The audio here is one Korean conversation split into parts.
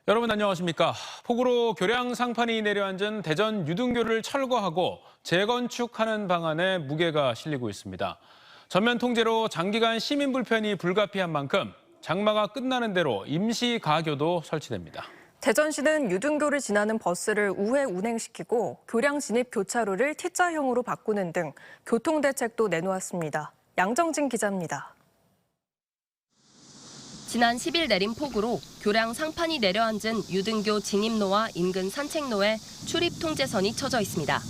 여러분 안녕하십니까. 폭우로 교량 상판이 내려앉은 대전 유등교를 철거하고 재건축하는 방안에 무게가 실리고 있습니다. 전면 통제로 장기간 시민 불편이 불가피한 만큼 장마가 끝나는 대로 임시 가교도 설치됩니다. 대전시는 유등교를 지나는 버스를 우회 운행시키고 교량 진입 교차로를 T자형으로 바꾸는 등 교통대책도 내놓았습니다. 양정진 기자입니다. 지난 10일 내린 폭우로 교량 상판이 내려앉은 유등교 진입로와 인근 산책로에 출입 통제선이 쳐져 있습니다.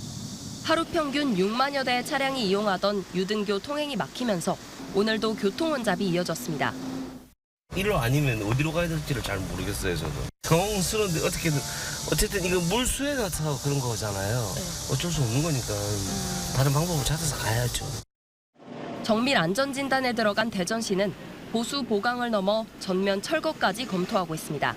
하루 평균 6만여 대의 차량이 이용하던 유등교 통행이 막히면서 오늘도 교통 혼잡이 이어졌습니다. 이로 아니면 어디로 가야 될지를 잘 모르겠어요, 저도. 당황스러운데 어쨌든 이거 물수에 가서 그런 거잖아요. 어쩔 수 없는 거니까 다른 방법을 찾아서 가야죠. 정밀 안전진단에 들어간 대전시는 보수 보강을 넘어 전면 철거까지 검토하고 있습니다.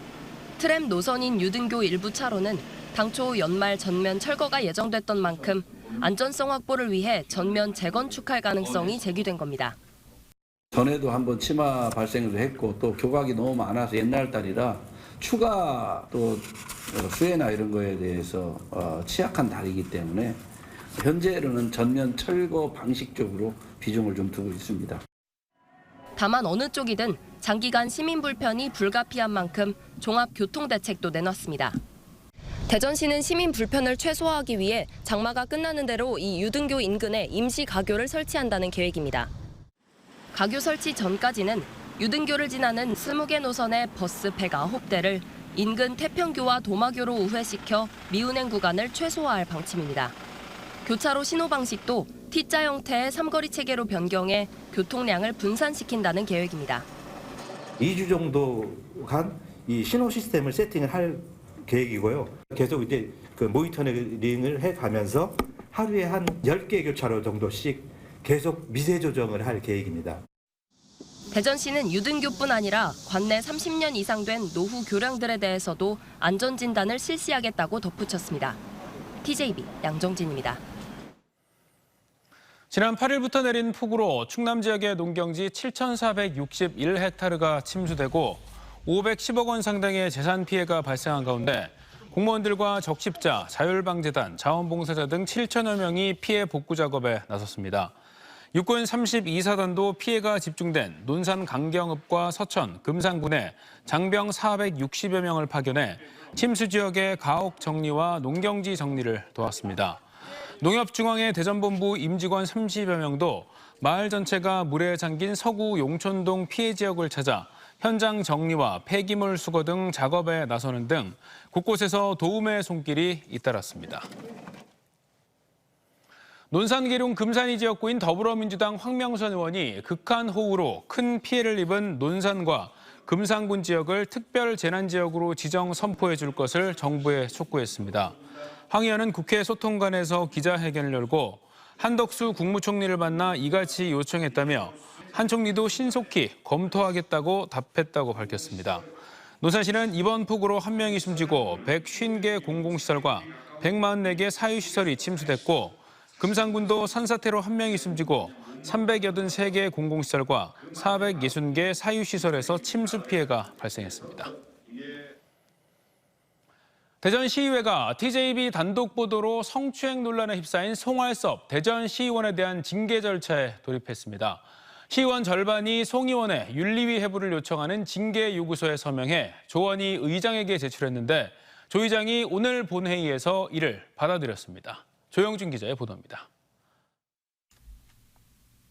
트램 노선인 유등교 일부 차로는 당초 연말 전면 철거가 예정됐던 만큼 안전성 확보를 위해 전면 재건축할 가능성이 제기된 겁니다. 전에도 한번 치마 발생을 했고 또 교각이 너무 많아서 옛날 딸이라 추가 또 수해나 이런 거에 대해서 취약한 다리이기 때문에 현재로는 전면 철거 방식적으로 비중을 좀 두고 있습니다. 다만 어느 쪽이든 장기간 시민 불편이 불가피한 만큼 종합교통대책도 내놨습니다. 대전시는 시민 불편을 최소화하기 위해 장마가 끝나는 대로 이 유등교 인근에 임시 가교를 설치한다는 계획입니다. 가교 설치 전까지는 유등교를 지나는 20개 노선의 버스 109대를 인근 태평교와 도마교로 우회시켜 미운행 구간을 최소화할 방침입니다. 교차로 신호 방식도 T자 형태의 삼거리 체계로 변경해 교통량을 분산시킨다는 계획입니다. 2주 정도간 이 신호 시스템을 세팅을 할 계획이고요. 계속 이제 그 모니터링을 해가면서 하루에 한 10개 교차로 정도씩 계속 미세 조정을 할 계획입니다. 대전시는 유등교뿐 아니라 관내 30년 이상 된 노후 교량들에 대해서도 안전진단을 실시하겠다고 덧붙였습니다. TJB 양정진입니다. 지난 8일부터 내린 폭우로 충남 지역의 농경지 7,461헥타르가 침수되고 510억 원 상당의 재산 피해가 발생한 가운데 공무원들과 적십자, 자율방재단, 자원봉사자 등 7천여 명이 피해 복구 작업에 나섰습니다. 육군 32사단도 피해가 집중된 논산 강경읍과 서천, 금산군에 장병 460여 명을 파견해 침수 지역의 가옥 정리와 농경지 정리를 도왔습니다. 농협중앙회 대전본부 임직원 30여 명도 마을 전체가 물에 잠긴 서구 용촌동 피해 지역을 찾아 현장 정리와 폐기물 수거 등 작업에 나서는 등 곳곳에서 도움의 손길이 잇따랐습니다. 논산계룡 금산이 지역구인 더불어민주당 황명선 의원이 극한호우로 큰 피해를 입은 논산과 금산군 지역을 특별 재난지역으로 지정 선포해 줄 것을 정부에 촉구했습니다. 황 의원은 국회 소통관에서 기자회견을 열고 한덕수 국무총리를 만나 이같이 요청했다며 한 총리도 신속히 검토하겠다고 답했다고 밝혔습니다. 논산시는 이번 폭우로 1명이 숨지고 150개 공공시설과 144개 사유시설이 침수됐고 금산군도 산사태로 1명이 숨지고 383개 공공시설과 460개 사유시설에서 침수 피해가 발생했습니다. 대전시의회가 TJB 단독 보도로 성추행 논란에 휩싸인 송할섭 대전시의원에 대한 징계 절차에 돌입했습니다. 시의원 절반이 송 의원의 윤리위 회부를 요청하는 징계 요구서에 서명해 조원희 의장에게 제출했는데 조 의장이 오늘 본회의에서 이를 받아들였습니다. 조영준 기자의 보도입니다.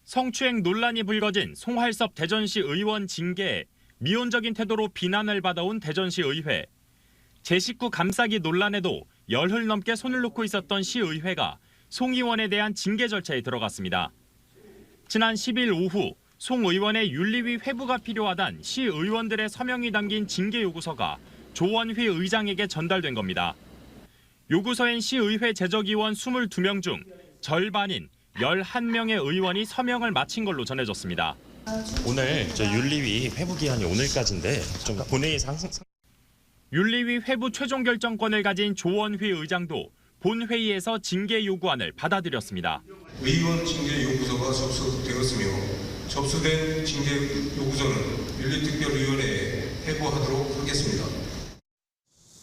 성추행 논란이 불거진 송할섭 대전시 의원 징계에 미온적인 태도로 비난을 받아온 대전시 의회. 제19 감싸기 논란에도 열흘 넘게 손을 놓고 있었던 시의회가 송 의원에 대한 징계 절차에 들어갔습니다. 지난 10일 오후 송 의원의 윤리위 회부가 필요하단 시의원들의 서명이 담긴 징계 요구서가 조원휘 의장에게 전달된 겁니다. 요구서엔 시의회 재적위원 22명 중 절반인 11명의 의원이 서명을 마친 걸로 전해졌습니다. 오늘 윤리위 회부 기한이 오늘까지인데 좀 본회의에서 항상 윤리위 회부 최종 결정권을 가진 조원휘 의장도 본회의에서 징계 요구안을 받아들였습니다. 의원 징계 요구서가 접수되었으며 접수된 징계 요구서는 윤리특별위원회에 회부하도록 하겠습니다.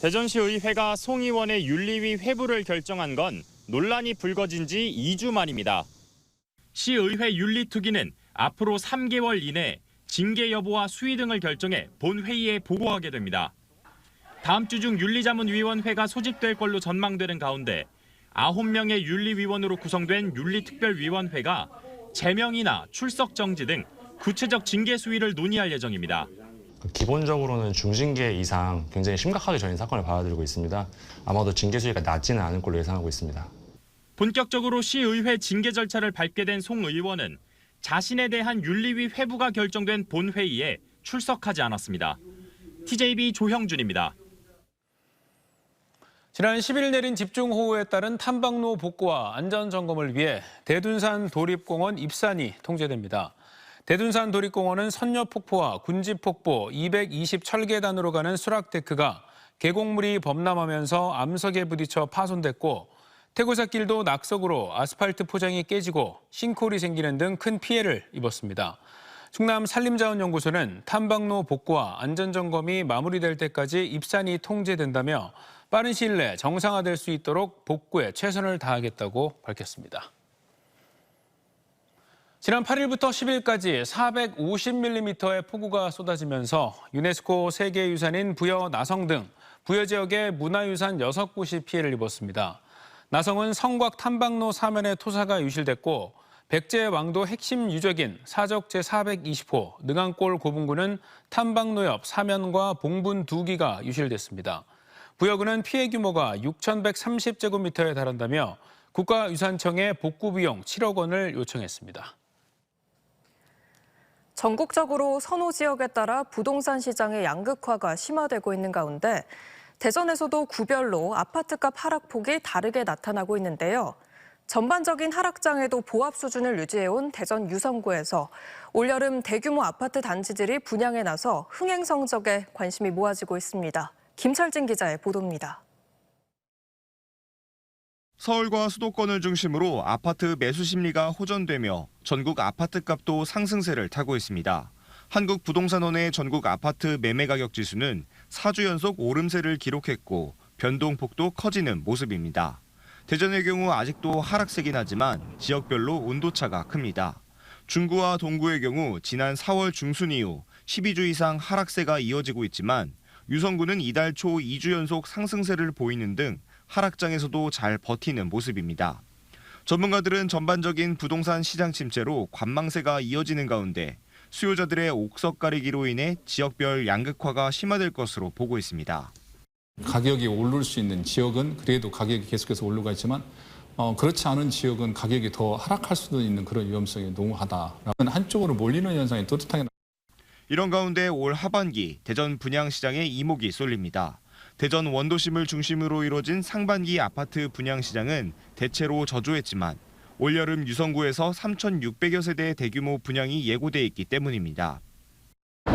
대전시 의회가 송 의원의 윤리위 회부를 결정한 건 논란이 불거진 지 2주 만입니다. 시의회 윤리특위는 앞으로 3개월 이내 징계 여부와 수위 등을 결정해 본회의에 보고하게 됩니다. 다음 주 중 윤리자문위원회가 소집될 걸로 전망되는 가운데 9명의 윤리위원으로 구성된 윤리특별위원회가 제명이나 출석 정지 등 구체적 징계 수위를 논의할 예정입니다. 기본적으로는 중징계 이상 굉장히 심각하게 저희는 사건을 받아들이고 있습니다. 아마도 징계 수위가 낮지는 않을 걸로 예상하고 있습니다. 본격적으로 시의회 징계 절차를 밟게 된 송 의원은 자신에 대한 윤리위 회부가 결정된 본회의에 출석하지 않았습니다. TJB 조형준입니다. 지난 10일 내린 집중호우에 따른 탐방로 복구와 안전점검을 위해 대둔산 도립공원 입산이 통제됩니다. 대둔산 도립공원은 선녀폭포와 군지폭포 220철계단으로 가는 수락데크가 계곡물이 범람하면서 암석에 부딪혀 파손됐고 태고사길도 낙석으로 아스팔트 포장이 깨지고 싱크홀이 생기는 등 큰 피해를 입었습니다. 충남 산림자원연구소는 탐방로 복구와 안전점검이 마무리될 때까지 입산이 통제된다며 빠른 시일 내 정상화될 수 있도록 복구에 최선을 다하겠다고 밝혔습니다. 지난 8일부터 10일까지 450mm의 폭우가 쏟아지면서 유네스코 세계유산인 부여 나성 등 부여 지역의 문화유산 6곳이 피해를 입었습니다. 나성은 성곽 탐방로 사면에 토사가 유실됐고 백제 왕도 핵심 유적인 사적 제420호 능안골 고분군은 탐방로 옆 사면과 봉분 2기가 유실됐습니다. 부여군은 피해 규모가 6,130제곱미터에 달한다며 국가유산청에 복구 비용 7억 원을 요청했습니다. 전국적으로 선호 지역에 따라 부동산 시장의 양극화가 심화되고 있는 가운데 대전에서도 구별로 아파트값 하락폭이 다르게 나타나고 있는데요. 전반적인 하락장에도 보합 수준을 유지해온 대전 유성구에서 올여름 대규모 아파트 단지들이 분양에 나서 흥행 성적에 관심이 모아지고 있습니다. 김철진 기자의 보도입니다. 서울과 수도권을 중심으로 아파트 매수 심리가 호전되며 전국 아파트값도 상승세를 타고 있습니다. 한국부동산원의 전국 아파트 매매 가격 지수는 4주 연속 오름세를 기록했고 변동폭도 커지는 모습입니다. 대전의 경우 아직도 하락세긴 하지만 지역별로 온도차가 큽니다. 중구와 동구의 경우 지난 4월 중순 이후 12주 이상 하락세가 이어지고 있지만 유성구는 이달 초 2주 연속 상승세를 보이는 등 하락장에서도 잘 버티는 모습입니다. 전문가들은 전반적인 부동산 시장 침체로 관망세가 이어지는 가운데 수요자들의 옥석 가리기로 인해 지역별 양극화가 심화될 것으로 보고 있습니다. 가격이 오를 수 있는 지역은 그래도 가격이 계속해서 오르고 있지만 그렇지 않은 지역은 가격이 더 하락할 수도 있는 그런 위험성이 농후하다. 한쪽으로 몰리는 현상이 뚜렷하게 이런 가운데 올 하반기 대전 분양시장에 이목이 쏠립니다. 대전 원도심을 중심으로 이뤄진 상반기 아파트 분양시장은 대체로 저조했지만 올여름 유성구에서 3,600여 세대의 대규모 분양이 예고돼 있기 때문입니다.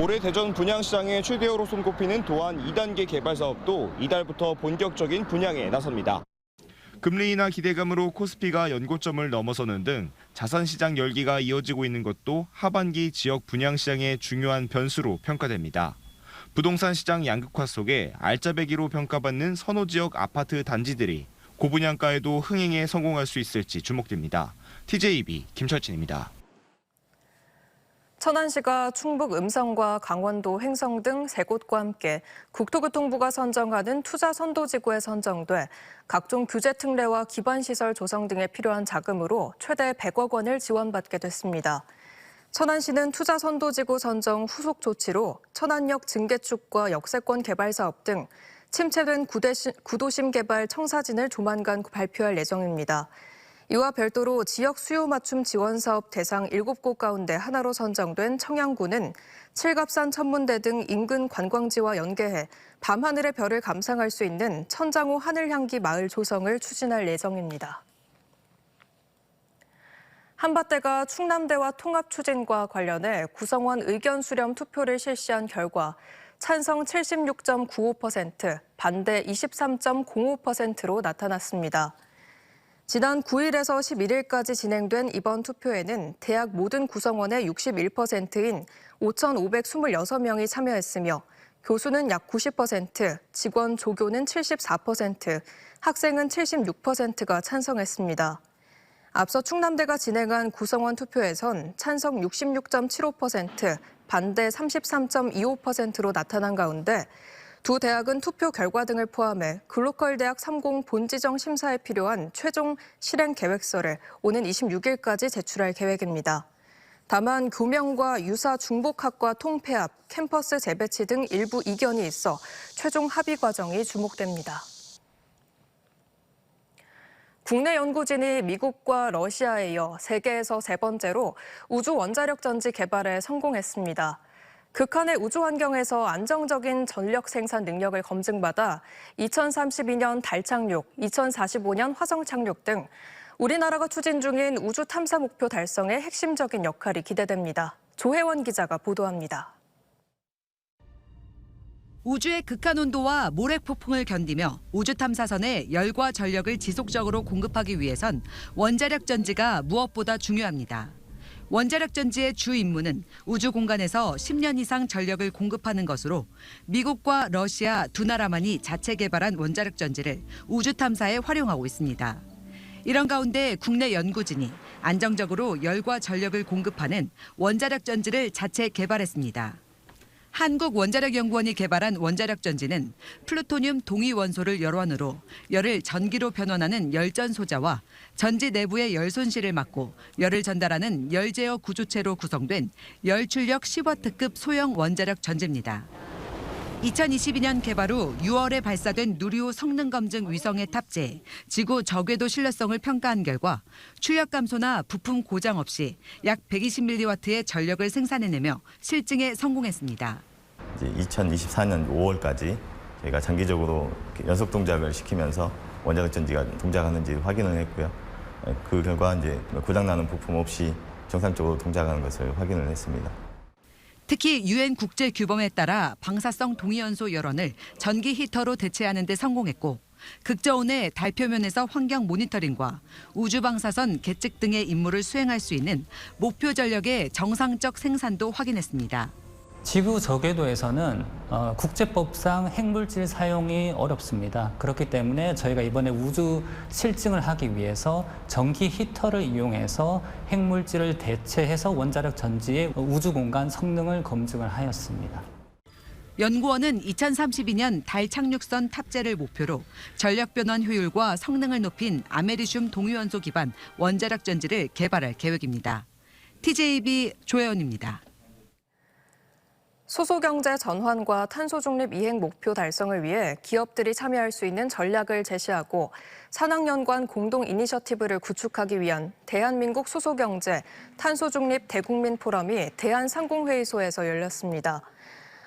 올해 대전 분양시장의 최대어로 손꼽히는 도안 2단계 개발 사업도 이달부터 본격적인 분양에 나섭니다. 금리 인하 기대감으로 코스피가 연고점을 넘어서는 등 자산시장 열기가 이어지고 있는 것도 하반기 지역 분양시장의 중요한 변수로 평가됩니다. 부동산 시장 양극화 속에 알짜배기로 평가받는 선호지역 아파트 단지들이 고분양가에도 흥행에 성공할 수 있을지 주목됩니다. TJB 김철진입니다. 천안시가 충북 음성과 강원도 횡성 등 3곳과 함께 국토교통부가 선정하는 투자 선도지구에 선정돼 각종 규제 특례와 기반시설 조성 등에 필요한 자금으로 최대 100억 원을 지원받게 됐습니다. 천안시는 투자 선도지구 선정 후속 조치로 천안역 증개축과 역세권 개발 사업 등 침체된 구도심 개발 청사진을 조만간 발표할 예정입니다. 이와 별도로 지역 수요 맞춤 지원 사업 대상 7곳 가운데 하나로 선정된 청양군은 칠갑산 천문대 등 인근 관광지와 연계해 밤하늘의 별을 감상할 수 있는 천장호 하늘향기 마을 조성을 추진할 예정입니다. 한밭대가 충남대와 통합 추진과 관련해 구성원 의견 수렴 투표를 실시한 결과 찬성 76.95%, 반대 23.05%로 나타났습니다. 지난 9일에서 11일까지 진행된 이번 투표에는 대학 모든 구성원의 61%인 5,526명이 참여했으며 교수는 약 90%, 직원 조교는 74%, 학생은 76%가 찬성했습니다. 앞서 충남대가 진행한 구성원 투표에선 찬성 66.75%, 반대 33.25%로 나타난 가운데 두 대학은 투표 결과 등을 포함해 글로컬 대학 30 본지정 심사에 필요한 최종 실행 계획서를 오는 26일까지 제출할 계획입니다. 다만 교명과 유사 중복학과 통폐합, 캠퍼스 재배치 등 일부 이견이 있어 최종 합의 과정이 주목됩니다. 국내 연구진이 미국과 러시아에 이어 세계에서 세 번째로 우주 원자력 전지 개발에 성공했습니다. 극한의 우주 환경에서 안정적인 전력 생산 능력을 검증받아 2032년 달 착륙, 2045년 화성 착륙 등 우리나라가 추진 중인 우주 탐사 목표 달성에 핵심적인 역할이 기대됩니다. 조혜원 기자가 보도합니다. 우주의 극한 온도와 모래 폭풍을 견디며 우주 탐사선에 열과 전력을 지속적으로 공급하기 위해선 원자력 전지가 무엇보다 중요합니다. 원자력 전지의 주 임무는 우주 공간에서 10년 이상 전력을 공급하는 것으로 미국과 러시아 두 나라만이 자체 개발한 원자력 전지를 우주 탐사에 활용하고 있습니다. 이런 가운데 국내 연구진이 안정적으로 열과 전력을 공급하는 원자력 전지를 자체 개발했습니다. 한국원자력연구원이 개발한 원자력 전지는 플루토늄 동위 원소를 열원으로 열을 전기로 변환하는 열전 소자와 전지 내부의 열 손실을 막고 열을 전달하는 열 제어 구조체로 구성된 열 출력 10W급 소형 원자력 전지입니다. 2022년 개발 후 6월에 발사된 누리호 성능 검증 위성에 탑재해 지구 저궤도 신뢰성을 평가한 결과 출력 감소나 부품 고장 없이 약 120mW의 전력을 생산해내며 실증에 성공했습니다. 이제 2024년 5월까지 저희가 장기적으로 연속 동작을 시키면서 원자력 전지가 동작하는지 확인을 했고요. 그 결과 이제 고장나는 부품 없이 정상적으로 동작하는 것을 확인을 했습니다. 특히 유엔 국제 규범에 따라 방사성 동위원소 열원을 전기 히터로 대체하는 데 성공했고 극저온의 달 표면에서 환경 모니터링과 우주 방사선 계측 등의 임무를 수행할 수 있는 목표 전력의 정상적 생산도 확인했습니다. 지구 저궤도에서는 국제법상 핵물질 사용이 어렵습니다. 그렇기 때문에 저희가 이번에 우주 실증을 하기 위해서 전기 히터를 이용해서 핵물질을 대체해서 원자력 전지의 우주 공간 성능을 검증을 하였습니다. 연구원은 2032년 달 착륙선 탑재를 목표로 전력 변환 효율과 성능을 높인 아메리슘 동위원소 기반 원자력 전지를 개발할 계획입니다. TJB 조혜원입니다. 소소경제 전환과 탄소중립 이행 목표 달성을 위해 기업들이 참여할 수 있는 전략을 제시하고 산학연관 공동 이니셔티브를 구축하기 위한 대한민국 소소경제 탄소중립 대국민 포럼이 대한상공회의소에서 열렸습니다.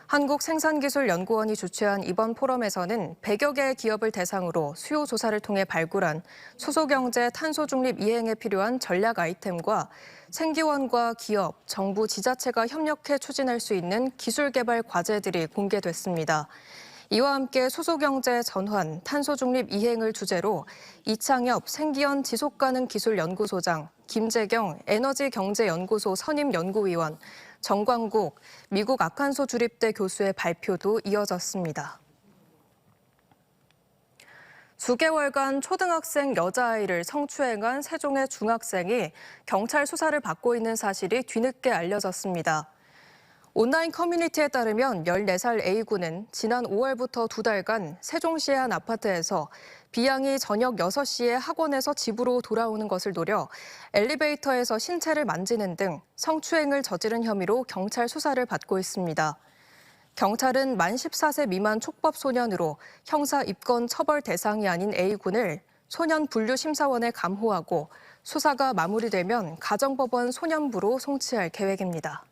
한국생산기술연구원이 주최한 이번 포럼에서는 100여 개의 기업을 대상으로 수요 조사를 통해 발굴한 소소경제 탄소중립 이행에 필요한 전략 아이템과 생기원과 기업, 정부, 지자체가 협력해 추진할 수 있는 기술개발 과제들이 공개됐습니다. 이와 함께 소소경제 전환, 탄소중립 이행을 주제로 이창엽 생기원 지속가능기술연구소장, 김재경 에너지경제연구소 선임연구위원, 정광국 미국 아칸소 주립대 교수의 발표도 이어졌습니다. 수개월간 초등학생 여자아이를 성추행한 세종의 중학생이 경찰 수사를 받고 있는 사실이 뒤늦게 알려졌습니다. 온라인 커뮤니티에 따르면 14살 A군은 지난 5월부터 2달간 세종시의 한 아파트에서 B양이 저녁 6시에 학원에서 집으로 돌아오는 것을 노려 엘리베이터에서 신체를 만지는 등 성추행을 저지른 혐의로 경찰 수사를 받고 있습니다. 경찰은 만 14세 미만 촉법 소년으로 형사 입건 처벌 대상이 아닌 A군을 소년 분류 심사원에 감호하고 수사가 마무리되면 가정법원 소년부로 송치할 계획입니다.